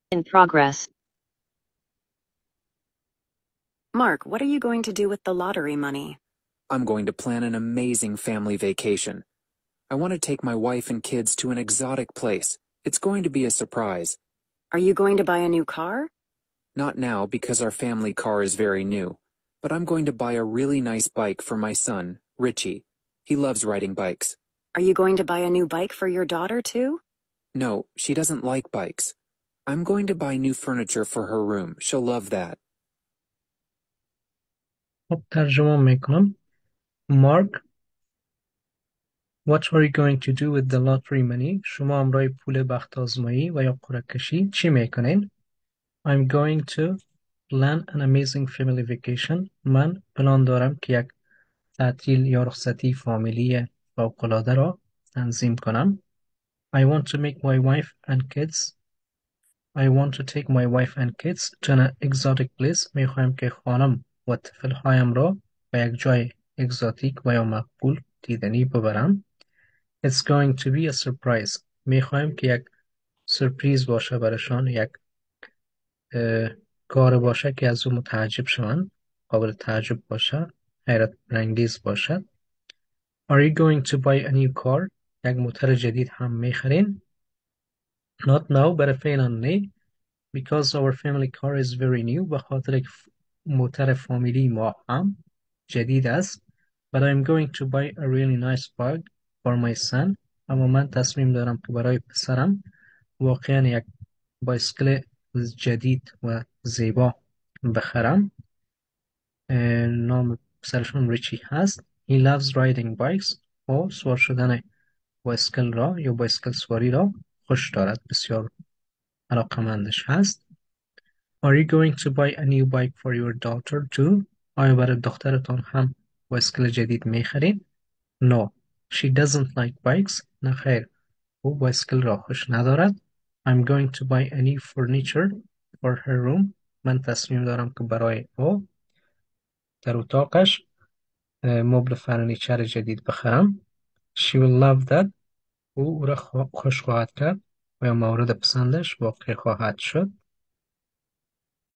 In progress. Mark, what are you going to do with the lottery money? I'm going to plan an amazing family vacation. I want to take my wife and kids to an exotic place. It's going to be a surprise. Are you going to buy a new car? Not now because our family car is very new. But I'm going to buy a really nice bike for my son, Richie. He loves riding bikes. Are you going to buy a new bike for your daughter too? No, she doesn't like bikes. I'm going to buy new furniture for her room. She'll love that. خب ترجمه میکنم. Mark, what are you going to do with the lottery money? شما امرای پول بخت آزمایی و یا قرعه کشی چی میکنین؟ I'm going to plan an amazing family vacation. من پلان دارم که یک تعطیل یا رخصتی فامیلی فوق‌العاده را تنظیم کنم. I want to make my wife and kids I want to take my wife and kids to an exotic place. میخوایم که خانم و طفلهایم را به یک جای اگزاتیک و یا مقبول دیدنی ببرم. It's going to be a surprise. میخوایم که یک سورپریز باشه برشان، یک کار باشه که از او متعجب شوند، قابل تعجب باشه، حیرت انگیز باشه. Are you going to buy a new car? یک موتر جدید هم میخرین؟ Not now, برای فعلا نه. Because our family car is very new. به خاطر که موتر فامیلی ما هم جدید است. But I'm going to buy a really nice bike for my son. اما من تصمیم دارم که برای پسرم واقعا یک بایسکل جدید و زیبا بخرم. نام پسرشون ریچی هست. He loves riding bikes. و سوار شدن بایسکل را یا بایسکل سواری را خوش دارد. بسیار علاقمندش هست. Are you going to buy a new bike for your daughter too? آیا برای دخترتان هم بایسکل جدید میخرید؟ No, she doesn't like bikes. نه خیر، او بایسکل را خوش ندارد. I'm going to buy a new furniture for her room. من تصمیم دارم که برای او در اتاقش مبل فرنیچر جدید بخرم. She will love that. او را خوش خواهد کرد و یا مورد پسندش واقع خواهد شد.